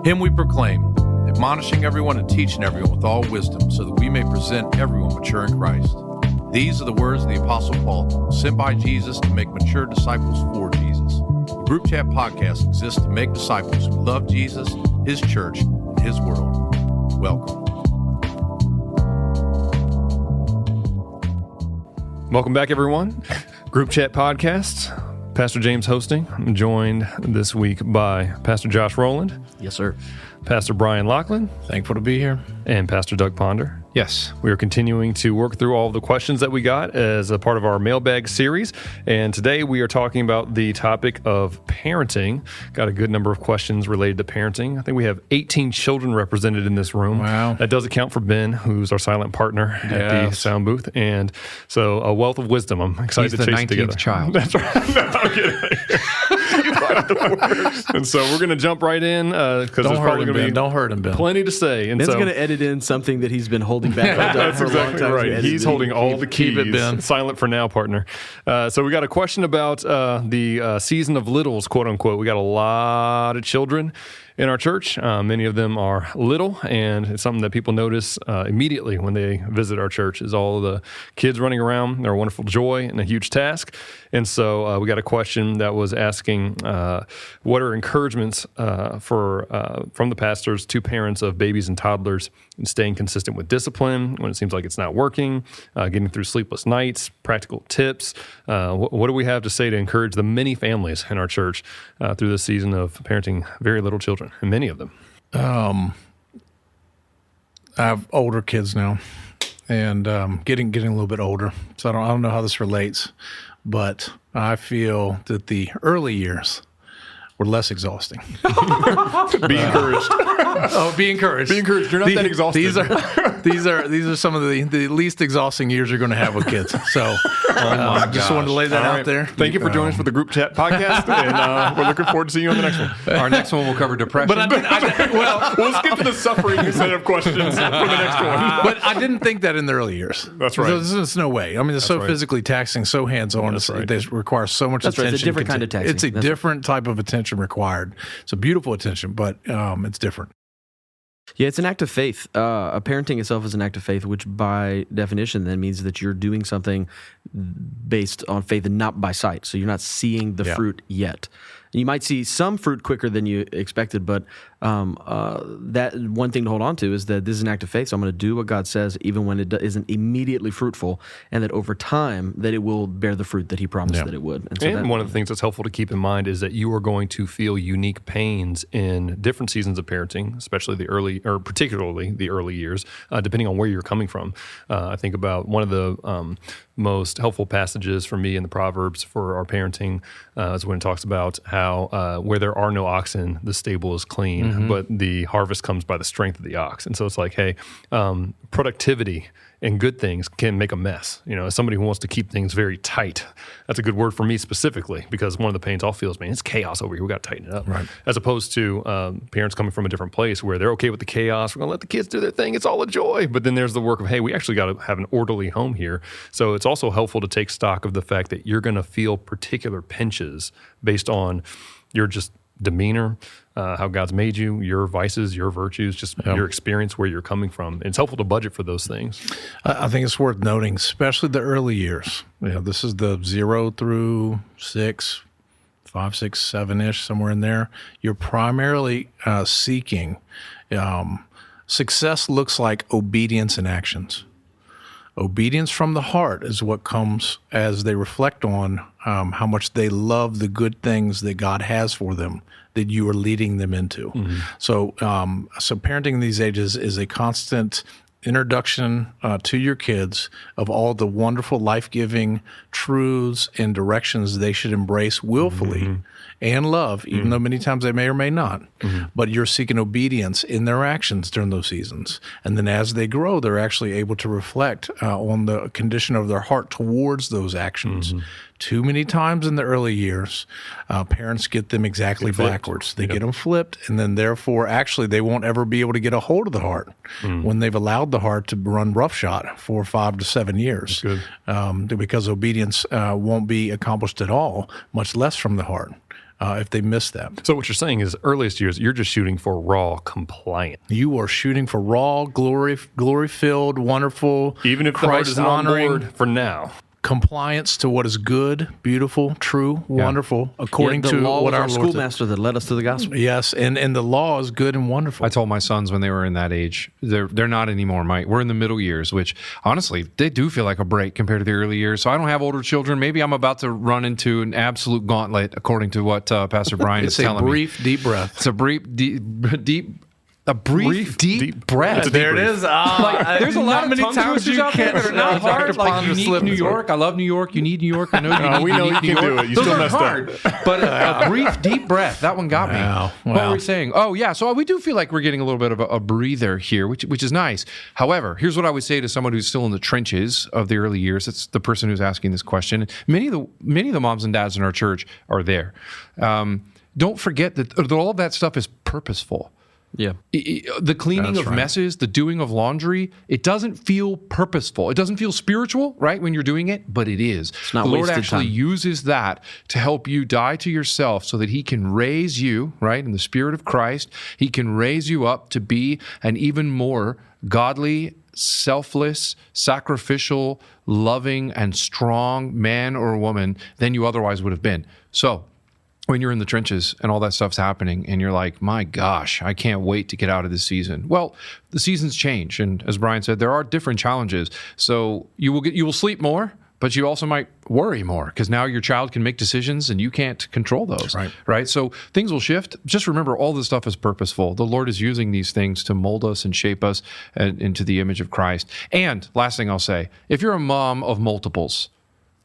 Him we proclaim, admonishing everyone and teaching everyone with all wisdom, so that we may present everyone mature in Christ. These are the words of the Apostle Paul, sent by Jesus to make mature disciples for Jesus. The Group Chat Podcast exists to make disciples who love Jesus, His church, and His world. Welcome. Welcome back, everyone. Group Chat Podcast. Pastor James hosting. I'm joined this week by Pastor Josh Rowland. Yes, sir. Pastor Bryan Lachlan. Thankful to be here. And Pastor Doug Ponder. Yes. We are continuing to work through all of the questions that we got as a part of our Mailbag series. And today we are talking about the topic of parenting. Got a good number of questions related to parenting. I think we have 18 children represented in this room. Wow. That does account for Ben, who's our silent partner at the sound booth. And so a wealth of wisdom. I'm excited to chase it together. He's the 19th child. That's right. No, I'm kidding. And so we're going to jump right in because there's probably going to be Don't hurt him, Ben. Plenty to say. And Ben's so going to edit in something that he's been holding back. That's for a long exactly time. right. He's holding all the keys. Keep it, Ben. Silent for now, partner. So we got a question about the season of littles, quote unquote. We got a lot of children in our church. Many of them are little, and it's something that people notice immediately when they visit our church is all the kids running around. They're a wonderful joy and a huge task. And so we got a question that was asking, what are encouragements from the pastors to parents of babies and toddlers in staying consistent with discipline when it seems like it's not working, getting through sleepless nights, practical tips. What do we have to say to encourage the many families in our church through this season of parenting very little children, and many of them? I have older kids now, and getting a little bit older. So I don't know how this relates, but I feel that the early years were less exhausting. Be encouraged. Oh, be encouraged. Be encouraged. You're not that exhausted. These are some of the least exhausting years you're going to have with kids. So I just wanted to lay that out there. Thank you for joining us for the Group Chat Podcast, and we're looking forward to seeing you on the next one. Our next one will cover depression. But We'll skip to the suffering set of questions for the next one. But I didn't think that in the early years. That's right. There's no way. I mean, it's so right. physically taxing, so hands-on. That's right. They require so much That's right. attention. It's a different kind of taxing. It's a different type of attention required. It's a beautiful attention, but it's different. Yeah, it's an act of faith. Parenting itself is an act of faith, which by definition then means that you're doing something based on faith and not by sight. So you're not seeing the fruit yet. You might see some fruit quicker than you expected, but that one thing to hold on to is that this is an act of faith. So I'm going to do what God says, even when it isn't immediately fruitful, and that over time that it will bear the fruit that He promised that it would. And, so one of the things that's helpful to keep in mind is that you are going to feel unique pains in different seasons of parenting, especially particularly the early years, depending on where you're coming from. I think about one of the most helpful passages for me in the Proverbs for our parenting is when it talks about how where there are no oxen, the stable is clean, but the harvest comes by the strength of the ox. And so it's like, hey, productivity and good things can make a mess. You know, as somebody who wants to keep things very tight, that's a good word for me specifically, because one of the pains I'll feel is, man, it's chaos over here. We got to tighten it up. Right. As opposed to parents coming from a different place where they're okay with the chaos. We're going to let the kids do their thing. It's all a joy. But then there's the work of, hey, we actually got to have an orderly home here. So it's also helpful to take stock of the fact that you're going to feel particular pinches based on your just demeanor, how God's made you, your vices, your virtues, just your experience, where you're coming from. It's helpful to budget for those things. I think it's worth noting, especially the early years. This is the 0 through 6, 5, 6, 7-ish, somewhere in there. You're primarily seeking success looks like obedience in actions. Obedience from the heart is what comes as they reflect on how much they love the good things that God has for them, that you are leading them into. So parenting in these ages is a constant introduction to your kids of all the wonderful life-giving truths and directions they should embrace willfully and love, even though many times they may or may not. But you're seeking obedience in their actions during those seasons. And then as they grow, they're actually able to reflect on the condition of their heart towards those actions. Too many times in the early years, parents get them exactly backwards. They get them flipped, and then therefore, actually, they won't ever be able to get a hold of the heart when they've allowed the heart to run roughshod for 5 to 7 years. Because obedience won't be accomplished at all, much less from the heart. if they miss that. So what you're saying is earliest years, you're just shooting for raw compliant. You are shooting for raw, glory-filled, wonderful, Even if the heart isn't on Christ-honoring board for now. compliance to what is good, beautiful, true, wonderful, according the to law what was our Lord schoolmaster that led us to the gospel. Yes, and the law is good and wonderful. I told my sons when they were in that age, they're not anymore, Mike. We're in the middle years, which honestly, they do feel like a break compared to the early years. So I don't have older children. Maybe I'm about to run into an absolute gauntlet, according to what Pastor Bryan is telling me. It's a brief, deep breath. It's a brief, deep breath. There it is. There's a lot of tongue twisters out there that are not hard. Like unique New York. I love New York. You need New York. I know we know unique you New can York. do it. You Those still aren't messed hard. But a brief, deep breath. That one got me. Wow. What were we saying? Oh, yeah. So we do feel like we're getting a little bit of a breather here, which is nice. However, here's what I would say to someone who's still in the trenches of the early years. It's the person who's asking this question. Many of the moms and dads in our church are there. Don't forget that all of that stuff is purposeful. Yeah. The cleaning of messes, the doing of laundry, it doesn't feel purposeful. It doesn't feel spiritual, right, when you're doing it, but it is. It's not the Lord wasted actually time. uses that to help you die to yourself so that he can raise you, right, in the Spirit of Christ. He can raise you up to be an even more godly, selfless, sacrificial, loving, and strong man or woman than you otherwise would have been. So, when you're in the trenches and all that stuff's happening and you're like, my gosh, I can't wait to get out of this season. Well, the seasons change. And as Bryan said, there are different challenges. So you will sleep more, but you also might worry more because now your child can make decisions and you can't control those. Right? So things will shift. Just remember, all this stuff is purposeful. The Lord is using these things to mold us and shape us into the image of Christ. And last thing I'll say, if you're a mom of multiples,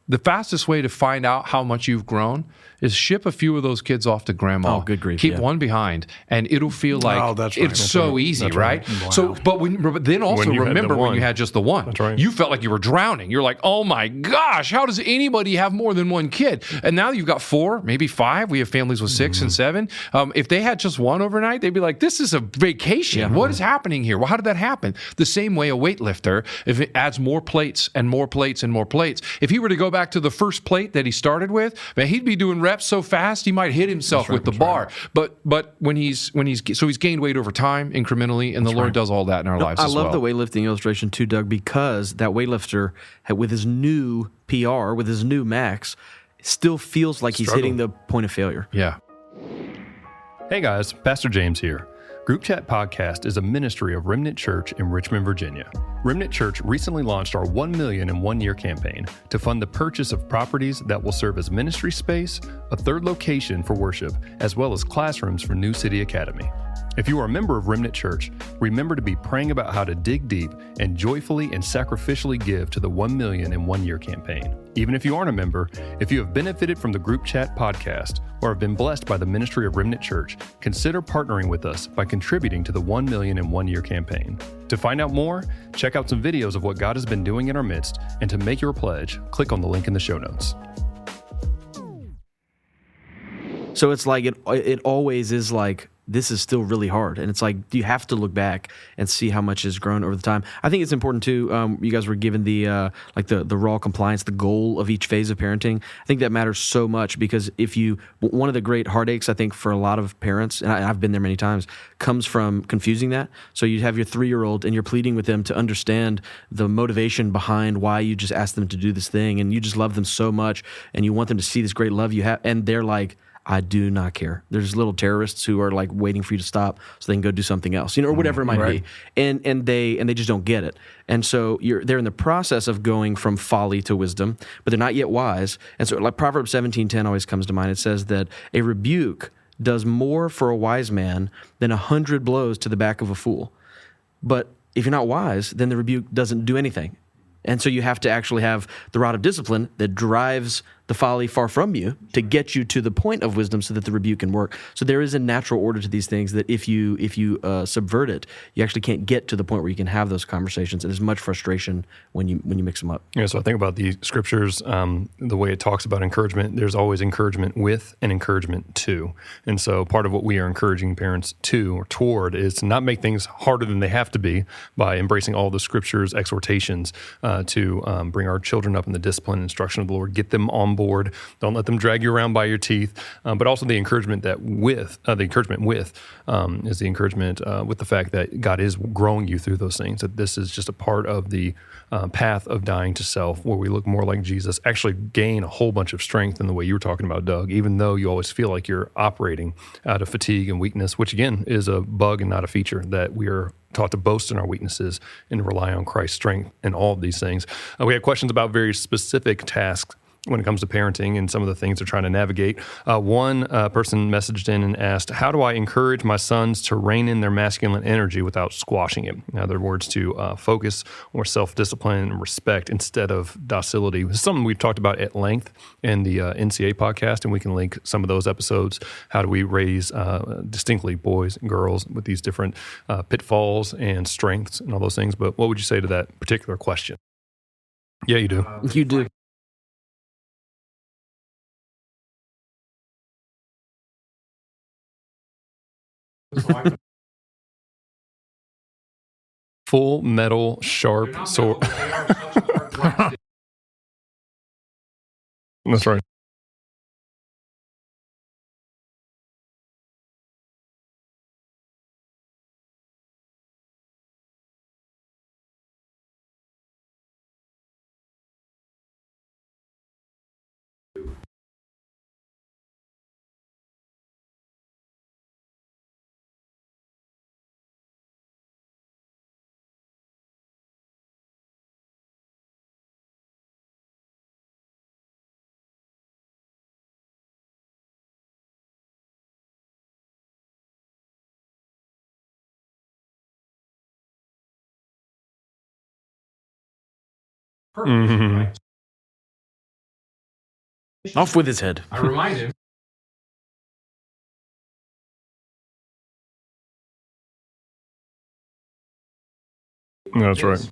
the fastest way to find out how much you've grown is ship a few of those kids off to grandma. Oh, good grief, Keep yeah. one behind, and it'll feel like that's right. it's so easy, That's right? right. Wow. So, but then also When you had the remember when one. you had just the one. That's right. You felt like you were drowning. You're like, oh my gosh, how does anybody have more than one kid? And now you've got 4, maybe 5. We have families with 6 and 7. If they had just one overnight, they'd be like, this is a vacation. What is happening here? Well, how did that happen? The same way a weightlifter, if it adds more plates and more plates and more plates, if he were to go back to the first plate that he started with, man, he'd be doing reps so fast he might hit himself with the bar. But when he's gained weight over time incrementally, and the Lord does all that in our lives I as well. love the weightlifting illustration too, Doug, because that weightlifter, with his new PR, with his new max, still feels like he's hitting the point of failure. Yeah. Hey guys, Pastor James here. Group Chat Podcast is a ministry of Remnant Church in Richmond, Virginia. Remnant Church recently launched our 1 million in 1 year campaign to fund the purchase of properties that will serve as ministry space, a third location for worship, as well as classrooms for New City Academy. If you are a member of Remnant Church, remember to be praying about how to dig deep and joyfully and sacrificially give to the 1 million in 1 year campaign. Even if you aren't a member, if you have benefited from the Group Chat podcast or have been blessed by the ministry of Remnant Church, consider partnering with us by contributing to the 1 million in 1 year campaign. To find out more, check out some videos of what God has been doing in our midst, and to make your pledge, click on the link in the show notes. So it's like it always is like, this is still really hard. And it's like, you have to look back and see how much has grown over the time. I think it's important too, you guys were given the raw compliance, the goal of each phase of parenting. I think that matters so much because one of the great heartaches, I think, for a lot of parents, and I've been there many times, comes from confusing that. So you have your 3-year-old and you're pleading with them to understand the motivation behind why you just asked them to do this thing, and you just love them so much and you want them to see this great love you have, and they're like, I do not care. There's little terrorists who are like waiting for you to stop so they can go do something else, or whatever it might be. And they just don't get it. And so they're in the process of going from folly to wisdom, but they're not yet wise. And so like Proverbs 17:10 always comes to mind. It says that a rebuke does more for a wise man than 100 blows to the back of a fool. But if you're not wise, then the rebuke doesn't do anything. And so you have to actually have the rod of discipline that drives the folly far from you to get you to the point of wisdom so that the rebuke can work. So there is a natural order to these things that if you subvert it, you actually can't get to the point where you can have those conversations. And there's much frustration when you mix them up. Yeah, so I think about the scriptures, the way it talks about encouragement, there's always encouragement with and encouragement to. And so part of what we are encouraging parents to or toward is to not make things harder than they have to be by embracing all the scriptures, exhortations to bring our children up in the discipline and instruction of the Lord, get them on on board. Don't let them drag you around by your teeth. But also the encouragement with the fact that God is growing you through those things, that this is just a part of the path of dying to self, where we look more like Jesus, actually gain a whole bunch of strength in the way you were talking about, Doug, even though you always feel like you're operating out of fatigue and weakness, which again is a bug and not a feature, that we are taught to boast in our weaknesses and rely on Christ's strength in all of these things. We had questions about very specific tasks when it comes to parenting and some of the things they're trying to navigate. One person messaged in and asked, how do I encourage my sons to rein in their masculine energy without squashing it? In other words, to focus on self-discipline and respect instead of docility. It's something we've talked about at length in the NCA podcast, and we can link some of those episodes. How do we raise distinctly boys and girls with these different pitfalls and strengths and all those things? But what would you say to that particular question? Yeah, you do. You do. Full metal, sharp sword. That's right. Mm-hmm. Off with his head. I remind him. That's right.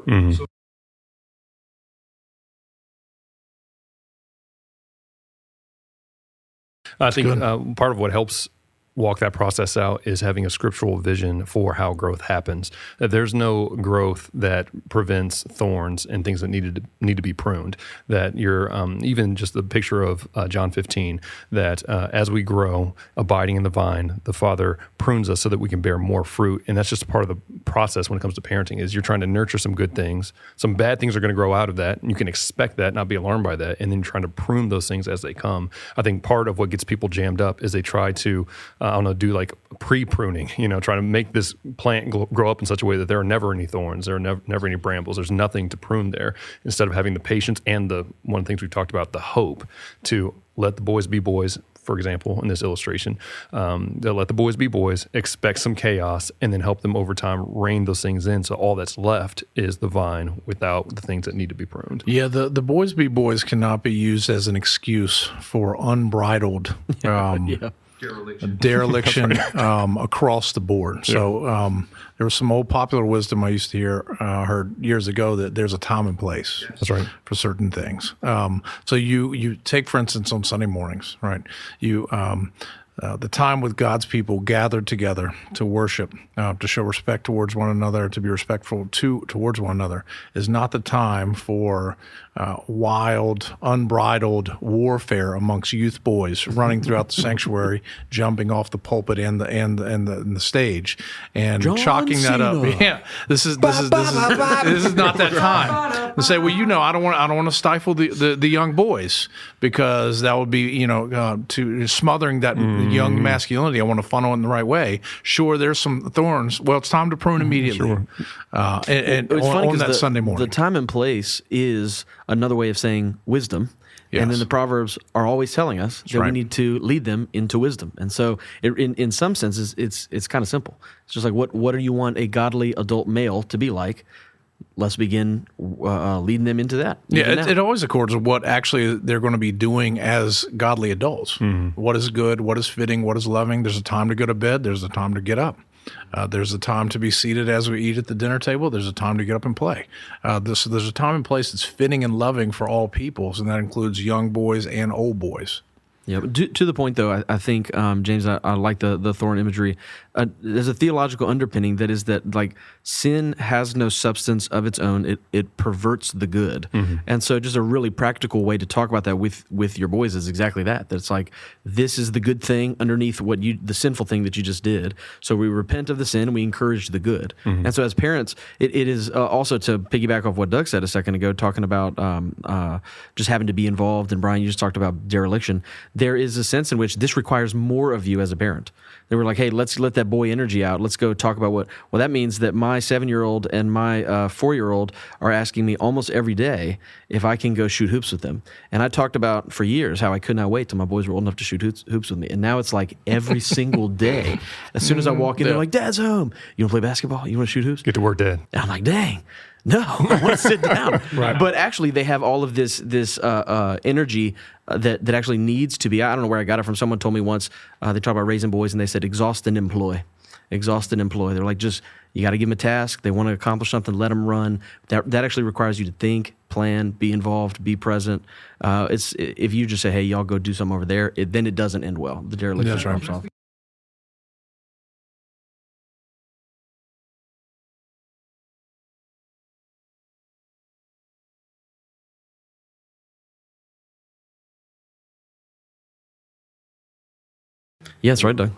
Mm-hmm. I think part of what helps walk that process out is having a scriptural vision for how growth happens. That there's no growth that prevents thorns and things that need to be pruned. That you're even just the picture of John 15, that as we grow, abiding in the vine, the Father prunes us so that we can bear more fruit. And that's just a part of the process when it comes to parenting, is you're trying to nurture some good things. Some bad things are going to grow out of that, and you can expect that, not be alarmed by that, and then trying to prune those things as they come. I think part of what gets people jammed up is they try to do like pre-pruning, trying to make this plant grow up in such a way that there are never any thorns, there are never any brambles, there's nothing to prune there, instead of having the patience and one of the things we've talked about, the hope to let the boys be boys, for example, in this illustration. They'll let the boys be boys, expect some chaos, and then help them over time rein those things in, so all that's left is the vine without the things that need to be pruned. Yeah, the boys be boys cannot be used as an excuse for unbridled dereliction across the board. So there was some old popular wisdom I used to heard years ago, that there's a time and place. That's right. For certain things. So you take, for instance, on Sunday mornings, right? The time with God's people gathered together to worship, to show respect towards one another, to be respectful towards one another, is not the time for wild, unbridled warfare amongst youth boys running throughout the sanctuary, jumping off the pulpit and the stage, and John chalking that up. Yeah, this is not that time. And say, well, I don't want to stifle the young boys, because that would be to smothering that young masculinity. I want to funnel in the right way. Sure, there's some thorns. Well, it's time to prune immediately. Sure. And It's funny on 'cause that Sunday morning. The time and place is another way of saying wisdom. And then Yes. the Proverbs are always telling us that we right. need to lead them into wisdom. And so, in some senses, it's kind of simple. It's just like, what do you want a godly adult male to be like? Let's begin leading them into that. Yeah, it always accords with what actually they're going to be doing as godly adults. What is good, what is fitting, what is loving. There's a time to go to bed. There's a time to get up. There's a time to be seated as we eat at the dinner table. There's a time to get up and play. There's a time and place that's fitting and loving for all peoples, and that includes young boys and old boys. Yeah, but to the point, though, I think, James, I like the thorn imagery. There's a theological underpinning that is that, like, sin has no substance of its own. It perverts the good. And so just a really practical way to talk about that with your boys is exactly that. That it's like, this is the good thing underneath the sinful thing that you just did. So we repent of the sin and we encourage the good. And so as parents, it is also, to piggyback off what Doug said a second ago, talking about just having to be involved. And Bryan, you just talked about dereliction. There is a sense in which this requires more of you as a parent. They were like, hey, let's let that boy energy out. Let's go talk about that means that my 7-year-old and my 4-year-old are asking me almost every day if I can go shoot hoops with them. And I talked about for years how I could not wait till my boys were old enough to shoot hoops with me. And now it's like every single day. As soon as I walk in, they're like, Dad's home. You want to play basketball? You want to shoot hoops? Get to work, Dad. And I'm like, dang. No, I want to sit down. Right. But actually, they have all of this energy that actually needs to be. I don't know where I got it from. Someone told me once. They talked about raising boys, and they said, exhaust and employ. Exhaust and employ. They're like, just, you got to give them a task. They want to accomplish something. Let them run. That actually requires you to think, plan, be involved, be present. It's if you just say, hey, y'all go do something over there, then it doesn't end well. The dereliction drops off. Yeah, that's right, Doug.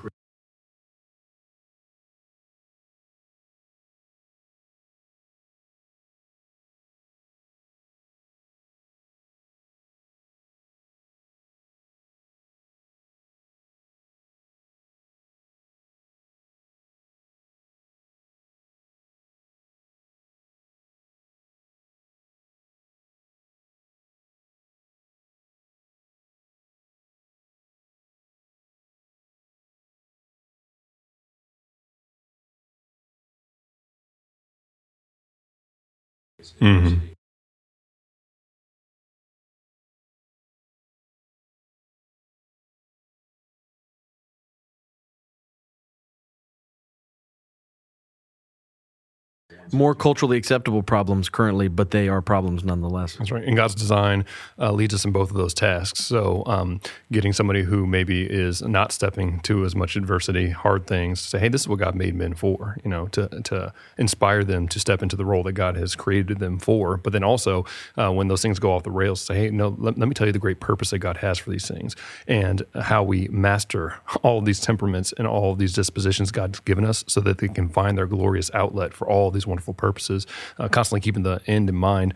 More culturally acceptable problems currently, but they are problems nonetheless. That's right. And God's design leads us in both of those tasks. So getting somebody who maybe is not stepping to as much adversity, hard things, to say, hey, this is what God made men for, to inspire them to step into the role that God has created them for. But then also when those things go off the rails, say, hey, no, let me tell you the great purpose that God has for these things and how we master all of these temperaments and all of these dispositions God's given us so that they can find their glorious outlet for all of these wonderful purposes, constantly keeping the end in mind.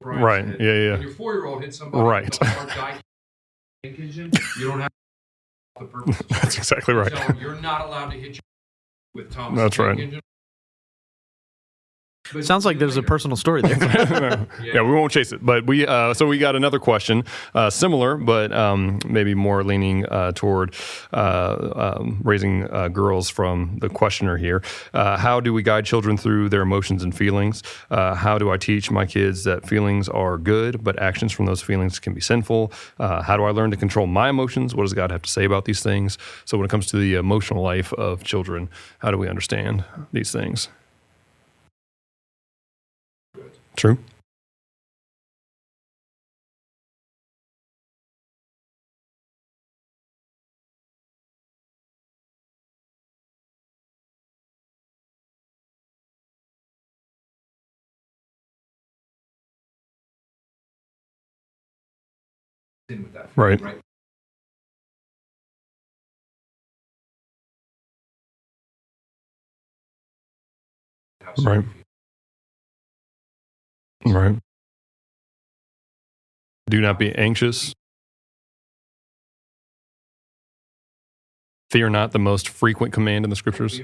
Right. Yeah. When your 4-year-old hits somebody right. with a hard guy engine, you don't have the purpose. That's exactly right. So you're not allowed to hit you with Thomas. That's right. Engine. Sounds like there's a personal story there. Yeah, we won't chase it. But we got another question, similar, but maybe more leaning toward raising girls from the questioner here. How do we guide children through their emotions and feelings? How do I teach my kids that feelings are good, but actions from those feelings can be sinful? How do I learn to control my emotions? What does God have to say about these things? So when it comes to the emotional life of children, how do we understand these things? True. With that. Right. Right. Right. Do not be anxious. Fear not, the most frequent command in the scriptures.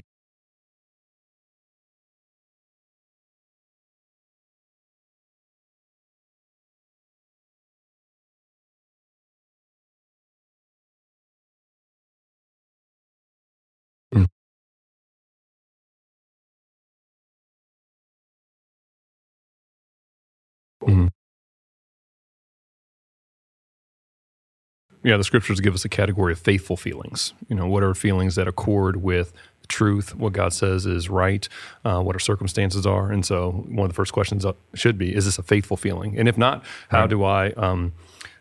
Mm. Mhm. Yeah, the scriptures give us a category of faithful feelings. What are feelings that accord with truth, what God says is right, what our circumstances are. And so one of the first questions should be, is this a faithful feeling? And if not, how do I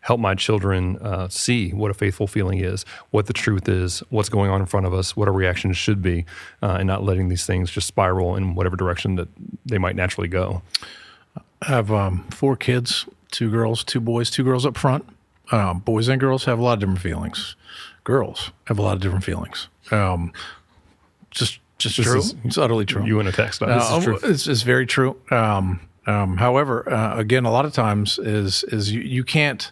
help my children see what a faithful feeling is, what the truth is, what's going on in front of us, what our reactions should be, and not letting these things just spiral in whatever direction that they might naturally go. I have 4 kids, 2 girls, 2 boys, 2 girls up front. Boys and girls have a lot of different feelings. Girls have a lot of different feelings. Just true. It's utterly true. You in a text. It's very true. However, again, a lot of times is you can't.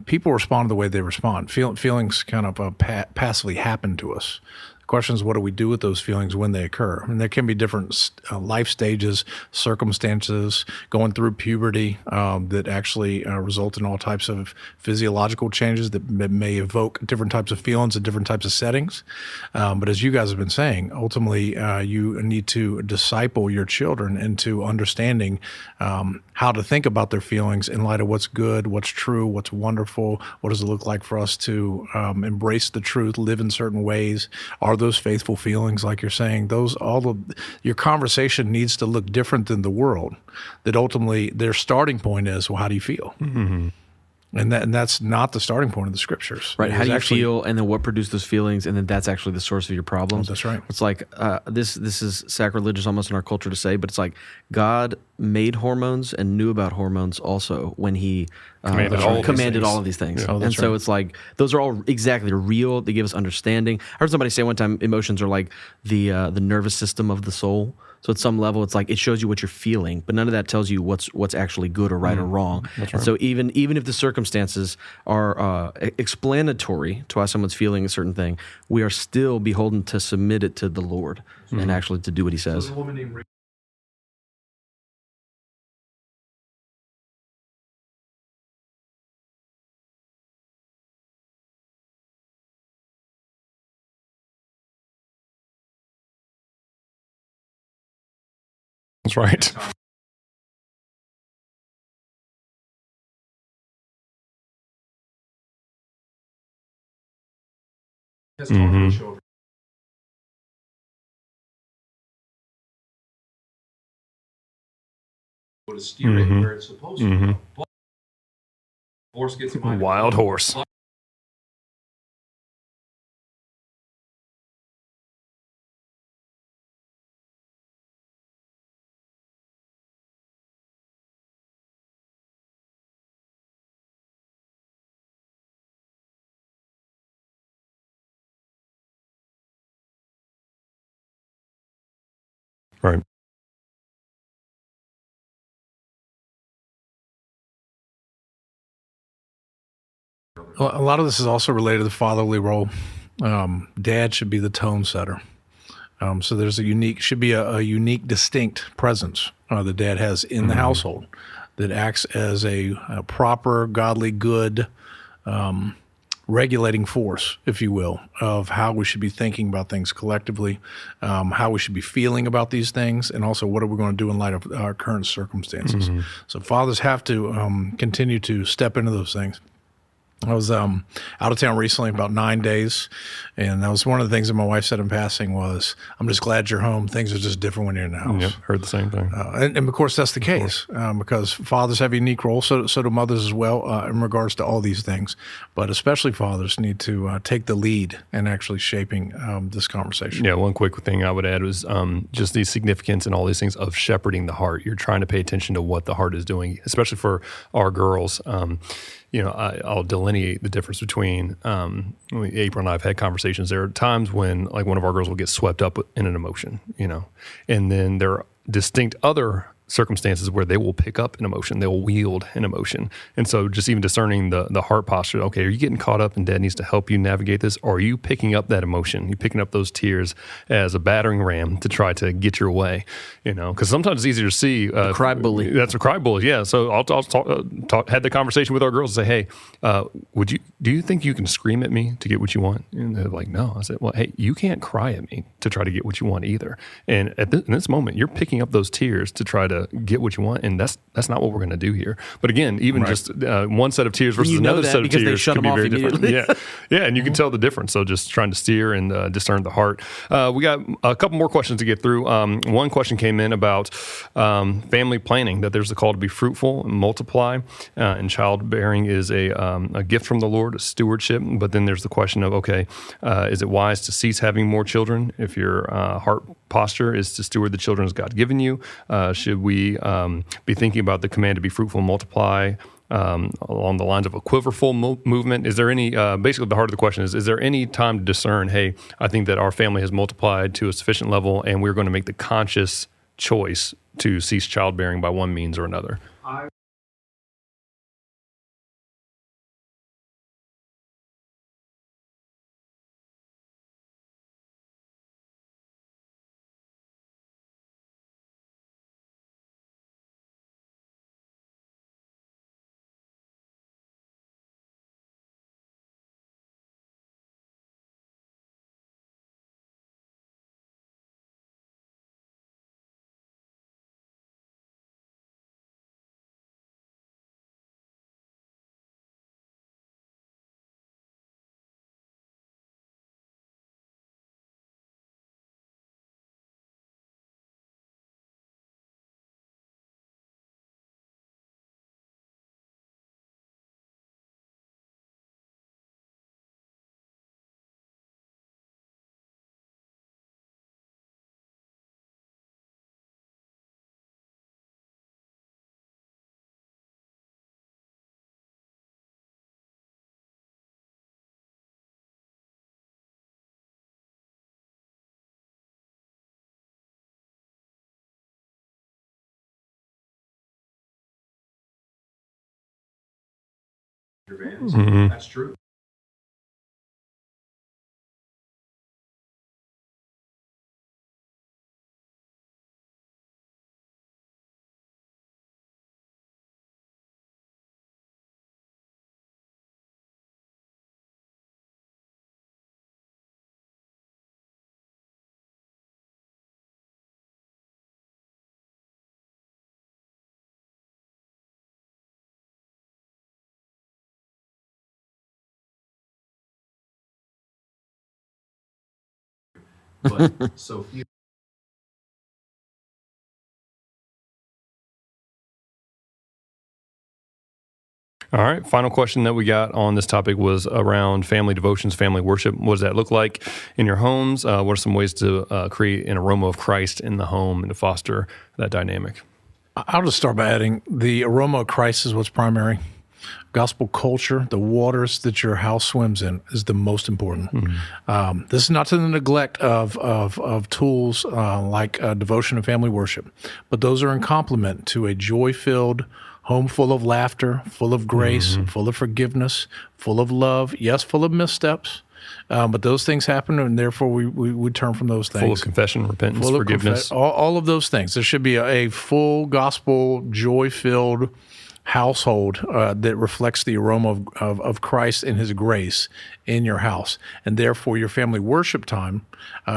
People respond the way they respond. Feelings kind of passively happen to us. The question is, what do we do with those feelings when they occur? And there can be different life stages, circumstances, going through puberty that actually result in all types of physiological changes that may evoke different types of feelings in different types of settings. But as you guys have been saying, ultimately you need to disciple your children into understanding how to think about their feelings in light of what's good, what's true, what's wonderful, what does it look like for us to embrace the truth, live in certain ways. Are those faithful feelings, like you're saying? Your conversation needs to look different than the world. That ultimately their starting point is, well, how do you feel? Mm-hmm. And that's not the starting point of the scriptures. Right. How do you feel, and then what produced those feelings, and then that's actually the source of your problems. Oh, that's right. It's like this is sacrilegious almost in our culture to say, but it's like God made hormones and knew about hormones also when He commanded all of these things. Yeah. And so it's like those are all exactly real. They give us understanding. I heard somebody say one time, emotions are like the nervous system of the soul. So at some level, it's like it shows you what you're feeling, but none of that tells you what's actually good or right or wrong. That's right. And so even if the circumstances are explanatory to why someone's feeling a certain thing, we are still beholden to submit it to the Lord and actually to do what He says. That's right. Mm-hmm. To steer it where it's supposed to go. But horse gets wild horse. Right. Well, a lot of this is also related to the fatherly role. Dad should be the tone setter. So there's a unique, distinct presence the dad has in the household that acts as a proper, godly, good regulating force, if you will, of how we should be thinking about things collectively, how we should be feeling about these things, and also what are we going to do in light of our current circumstances. So fathers have to continue to step into those things. I was out of town recently, about 9 days, and that was one of the things that my wife said in passing was, I'm just glad you're home. Things are just different when you're in the house. Yep, heard the same thing. And of course, that's the case because fathers have a unique role, so do mothers as well in regards to all these things. But especially fathers need to take the lead in actually shaping this conversation. Yeah, one quick thing I would add was just the significance and all these things of shepherding the heart. You're trying to pay attention to what the heart is doing, especially for our girls. I'll delineate the difference between April and I have had conversations. There are times when like one of our girls will get swept up in an emotion, and then there are distinct other circumstances where they will pick up an emotion, they'll wield an emotion. And so just even discerning the heart posture, okay, are you getting caught up and Dad needs to help you navigate this? Or are you picking up that emotion? You picking up those tears as a battering ram to try to get your way, because sometimes it's easier to see. Cry bully. That's a cry bully, yeah. So I'll had the conversation with our girls and say, hey, do you think you can scream at me to get what you want? And they're like, no. I said, well, hey, you can't cry at me to try to get what you want either. And in this moment, you're picking up those tears to try to get what you want, and that's not what we're going to do here. But again, even just one set of tears versus another set of tears could be very different. Yeah, and you can tell the difference. So just trying to steer and discern the heart. We got a couple more questions to get through. One question came in about family planning, that there's a call to be fruitful and multiply, and childbearing is a gift from the Lord, a stewardship. But then there's the question of, okay, is it wise to cease having more children if your heart posture is to steward the children as God given you? Should we be thinking about the command to be fruitful and multiply along the lines of a quiverful movement? Is there any, basically the heart of the question is there any time to discern, hey, I think that our family has multiplied to a sufficient level and we're going to make the conscious choice to cease childbearing by one means or another? That's true. But so few. All right. Final question that we got on this topic was around family devotions, family worship. What does that look like in your homes? What are some ways to create an aroma of Christ in the home and to foster that dynamic? I'll just start by adding the aroma of Christ is what's primary. Gospel culture, the waters that your house swims in, is the most important. This is not to the neglect of tools like devotion and family worship, but those are in complement to a joy-filled home full of laughter, full of grace, full of forgiveness, full of love, yes, full of missteps. But those things happen, and therefore we turn from those things. Full of confession, repentance, forgiveness. All of those things. There should be a full gospel, joy-filled household that reflects the aroma of Christ and His grace in your house. And therefore, your family worship time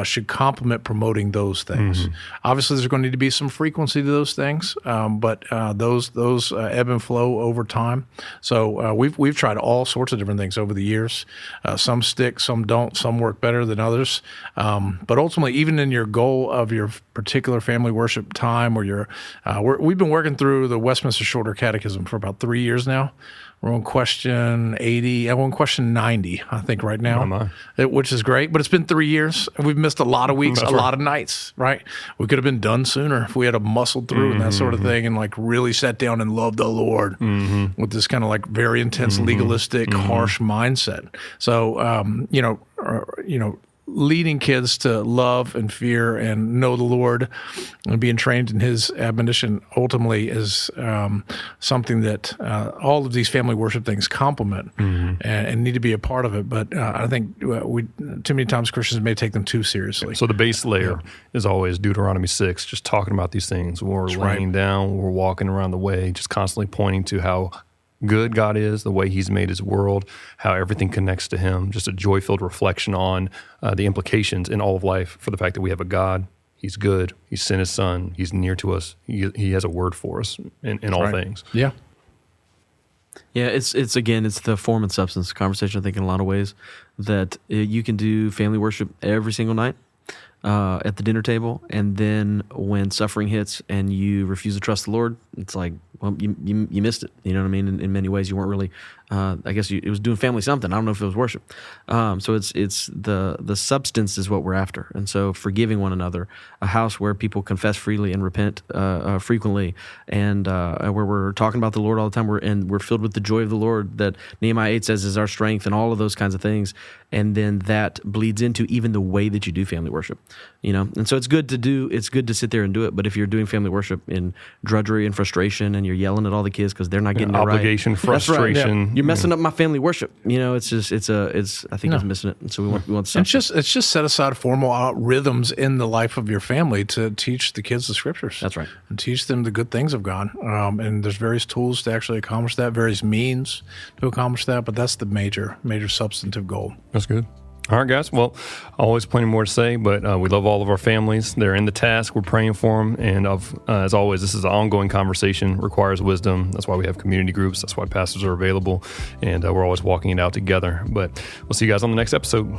should complement promoting those things. Obviously, there's going to need to be some frequency to those things, but those ebb and flow over time. So we've tried all sorts of different things over the years. Some stick, some don't, some work better than others. But ultimately, even in your goal of your particular family worship time, or we've been working through the Westminster Shorter Catechism for about 3 years now. We're on question 80. I'm on question 90, I think, right now, which is great. But it's been 3 years. We've missed a lot of weeks, a lot of nights, right? We could have been done sooner if we had muscled through and that sort of thing, and like really sat down and loved the Lord with this kind of like very intense, legalistic, harsh mindset. So, leading kids to love and fear and know the Lord and being trained in His admonition ultimately is something that all of these family worship things complement and need to be a part of it. But I think we too many times Christians may take them too seriously. So the base layer is always Deuteronomy 6, just talking about these things. When we're laying down, we're walking around the way, just constantly pointing to how good God is, the way He's made His world, how everything connects to Him, just a joy-filled reflection on the implications in all of life for the fact that we have a God. He's good. He sent His Son. He's near to us. He has a word for us in all things. Yeah. Yeah, it's the form and substance conversation, I think, in a lot of ways, that you can do family worship every single night at the dinner table, and then when suffering hits and you refuse to trust the Lord, it's like, well, you missed it. You know what I mean? In many ways, you weren't really. I guess it was doing family something. I don't know if it was worship. So it's the substance is what we're after, and so forgiving one another, a house where people confess freely and repent frequently, and where we're talking about the Lord all the time. We're filled with the joy of the Lord that Nehemiah 8 says is our strength, and all of those kinds of things. And then that bleeds into even the way that you do family worship. You know, and so it's good to sit there and do it. But if you're doing family worship in drudgery and frustration, and you're yelling at all the kids because they're not getting it right, obligation, frustration. Right. You're messing up my family worship. You know, it's just I think it's missing it. And so we want to stop. It's just set aside formal rhythms in the life of your family to teach the kids the Scriptures. That's right. And teach them the good things of God. And there's various tools to actually accomplish that, various means to accomplish that. But that's the major substantive goal. That's good. All right, guys. Well, always plenty more to say, but we love all of our families. They're in the task. We're praying for them. And as always, this is an ongoing conversation, requires wisdom. That's why we have community groups. That's why pastors are available. And we're always walking it out together. But we'll see you guys on the next episode.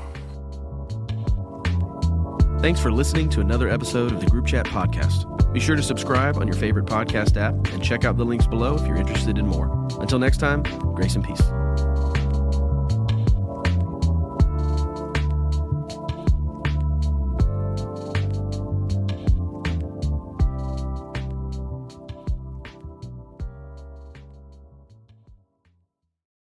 Thanks for listening to another episode of the Group Chat Podcast. Be sure to subscribe on your favorite podcast app and check out the links below if you're interested in more. Until next time, grace and peace.